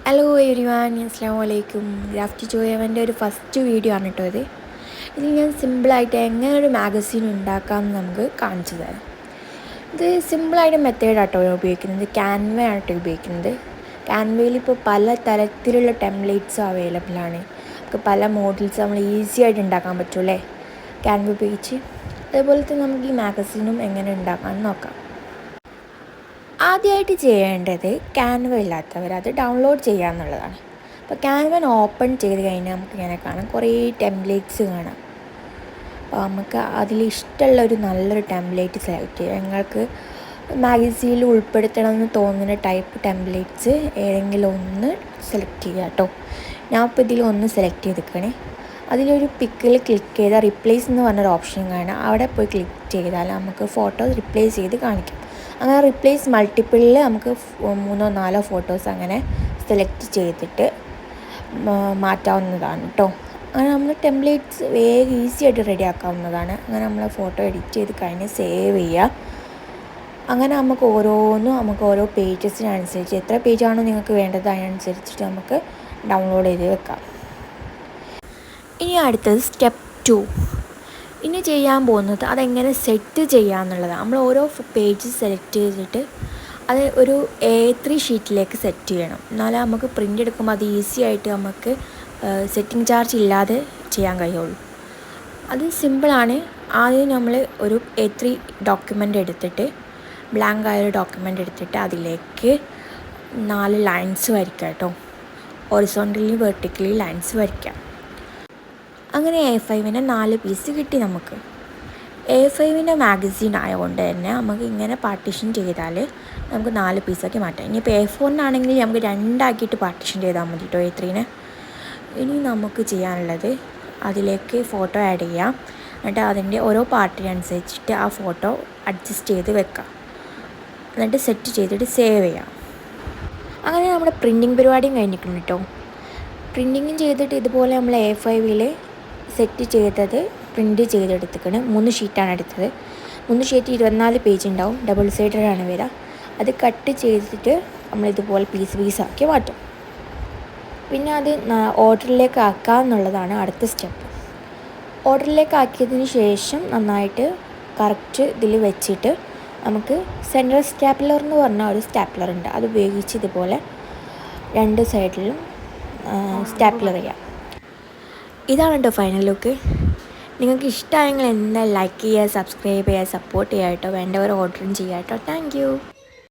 Hello everyone, അസ്സലാമു അലൈക്കും. Graft ജോയവൻ്റെ ഒരു ഫസ്റ്റ് വീഡിയോ ആണ് കേട്ടോ ഇത്. ഇതിൽ ഞാൻ സിമ്പിളായിട്ട് എങ്ങനെ ഒരു മാഗസീൻ ഉണ്ടാക്കാമെന്ന് നമുക്ക് കാണിച്ചു തരാം. ഇത് സിമ്പിളായിട്ട് മെത്തേഡാട്ടോ ഉപയോഗിക്കുന്നത്. ക്യാൻവ ആട്ടോ ഉപയോഗിക്കുന്നത്. ക്യാൻവയിൽ ഇപ്പോൾ പല തരത്തിലുള്ള ടെംപ്ലേറ്റ്സും അവൈലബിൾ ആണ്. നമുക്ക് പല മോഡൽസ് നമ്മൾ ഈസി ആയിട്ട് ഉണ്ടാക്കാൻ പറ്റുമല്ലേ ക്യാൻവ ഉപയോഗിച്ച്. അതുപോലെ തന്നെ നമുക്ക് ഈ മാഗസീനും എങ്ങനെ ഉണ്ടാക്കാമെന്ന് നോക്കാം. ആദ്യമായിട്ട് ചെയ്യേണ്ടത് ക്യാൻവ ഇല്ലാത്തവർ അത് ഡൗൺലോഡ് ചെയ്യുക എന്നുള്ളതാണ്. അപ്പോൾ ക്യാൻവ ഓപ്പൺ ചെയ്ത് കഴിഞ്ഞാൽ നമുക്ക് ഇങ്ങനെ കാണാം, കുറേ ടെംപ്ലേറ്റ്സ് കാണാം. അപ്പോൾ നമുക്ക് അതിലിഷ്ടമുള്ള ഒരു നല്ലൊരു ടെംപ്ലേറ്റ് സെലക്ട് ചെയ്യുക. നിങ്ങൾക്ക് മാഗസീനിൽ ഉൾപ്പെടുത്തണമെന്ന് തോന്നുന്ന ടൈപ്പ് ടെംപ്ലേറ്റ്സ് ഏതെങ്കിലും ഒന്ന് സെലക്ട് ചെയ്യുക കേട്ടോ. ഞാൻ ഇപ്പോൾ ഇതിൽ ഒന്ന് സെലക്ട് ചെയ്തിരിക്കണേ. അതിലൊരു പിക്കിൽ ക്ലിക്ക് ചെയ്താൽ റിപ്ലേസ് എന്ന് പറഞ്ഞൊരു ഓപ്ഷൻ കാണാം. അവിടെ പോയി ക്ലിക്ക് ചെയ്താൽ നമുക്ക് ഫോട്ടോ റിപ്ലേസ് ചെയ്ത് കാണിക്കും. അങ്ങനെ റിപ്ലേസ് മൾട്ടിപ്പിളിൽ നമുക്ക് 3-4 ഫോട്ടോസ് അങ്ങനെ സെലക്ട് ചെയ്തിട്ട് മാറ്റാവുന്നതാണ് കേട്ടോ. അങ്ങനെ നമ്മൾ ടെംപ്ലേറ്റ്സ് വേഗം ഈസി ആയിട്ട് റെഡി ആക്കാവുന്നതാണ്. അങ്ങനെ നമ്മൾ ഫോട്ടോ എഡിറ്റ് ചെയ്ത് കഴിഞ്ഞ് സേവ് ചെയ്യുക. അങ്ങനെ നമുക്ക് ഓരോ പേജസിനനുസരിച്ച് എത്ര പേജാണോ നിങ്ങൾക്ക് വേണ്ടത് അതിനനുസരിച്ചിട്ട് നമുക്ക് ഡൗൺലോഡ് ചെയ്ത് വെക്കാം. ഇനി അടുത്തത് സ്റ്റെപ്പ് 2. ഇനി ചെയ്യാൻ പോകുന്നത് അതെങ്ങനെ സെറ്റ് ചെയ്യുക എന്നുള്ളതാണ്. നമ്മൾ ഓരോ പേജ് സെലക്ട് ചെയ്തിട്ട് അത് ഒരു A3 ഷീറ്റിലേക്ക് സെറ്റ് ചെയ്യണം. എന്നാലേ നമുക്ക് പ്രിൻ്റ് എടുക്കുമ്പോൾ അത് ഈസി ആയിട്ട് നമുക്ക് സെറ്റിംഗ് ചാർജ് ഇല്ലാതെ ചെയ്യാൻ കഴിയുള്ളൂ. അത് സിമ്പിളാണ്. ആദ്യം നമ്മൾ ഒരു A3 ഡോക്യുമെൻ്റ് എടുത്തിട്ട് ബ്ലാങ്ക് ആയൊരു ഡോക്യുമെൻ്റ് എടുത്തിട്ട് അതിലേക്ക് 4 ലൈൻസ് വരയ്ക്കുക കേട്ടോ. ഹൊറിസോണ്ടലി വെർട്ടിക്കലി ലൈൻസ് വരയ്ക്കാം. അങ്ങനെ A5ൻ്റെ 4 പീസ് കിട്ടി നമുക്ക്. A5ൻ്റെ മാഗസീൻ ആയതുകൊണ്ട് തന്നെ നമുക്ക് ഇങ്ങനെ പാർട്ടീഷൻ ചെയ്താൽ നമുക്ക് 4 പീസാക്കി മാറ്റാം. ഇനിയിപ്പോൾ A4നാണെങ്കിൽ നമുക്ക് 2 ആക്കിയിട്ട് പാർട്ടീഷൻ ചെയ്താൽ മതി കേട്ടോ A3നെ. ഇനി നമുക്ക് ചെയ്യാനുള്ളത് അതിലേക്ക് ഫോട്ടോ ആഡ് ചെയ്യാം. എന്നിട്ട് അതിൻ്റെ ഓരോ പാർട്ടിനനുസരിച്ചിട്ട് ആ ഫോട്ടോ അഡ്ജസ്റ്റ് ചെയ്ത് വെക്കാം. എന്നിട്ട് സെറ്റ് ചെയ്തിട്ട് സേവ് ചെയ്യാം. അങ്ങനെ നമ്മുടെ പ്രിൻറ്റിങ് പരിപാടിയും കഴിഞ്ഞിട്ടുണ്ട് കേട്ടോ. പ്രിൻറ്റിങ്ങും ചെയ്തിട്ട് ഇതുപോലെ നമ്മൾ A5ൽ സെറ്റ് ചെയ്തത് പ്രിൻറ്റ് ചെയ്തെടുത്തിക്കണം. 3 ഷീറ്റാണ് എടുത്തത്. 3 ഷീറ്റ് 24 പേജ് ഉണ്ടാവും. ഡബിൾ സൈഡഡാണ് വരിക. അത് കട്ട് ചെയ്തിട്ട് നമ്മളിതുപോലെ പീസാക്കി മാറ്റും. പിന്നെ അത് ഓർഡറിലേക്ക് ആക്കുക എന്നുള്ളതാണ് അടുത്ത സ്റ്റെപ്പ്. ഓർഡറിലേക്ക് ആക്കിയതിന് ശേഷം നന്നായിട്ട് കറക്റ്റ് ഇതിൽ വെച്ചിട്ട് നമുക്ക് സെൻട്രൽ സ്റ്റാപ്ലർ എന്ന് പറഞ്ഞ ഒരു സ്റ്റാപ്ലർ ഉണ്ട്. അത് ഉപയോഗിച്ച് ഇതുപോലെ 2 സൈഡിലും സ്റ്റാപ്ലർ ചെയ്യാം. ഇതാണ് കേട്ടോ ഫൈനൽ ലുക്ക്. നിങ്ങൾക്ക് ഇഷ്ടമായെങ്കിൽ എന്തായാലും ലൈക്ക് ചെയ്യുക, സബ്സ്ക്രൈബ് ചെയ്യുക, സപ്പോർട്ട് ചെയ്യുക കേട്ടോ. വേണ്ടവർ ഓർഡറും ചെയ്യുക കേട്ടോ. Thank you.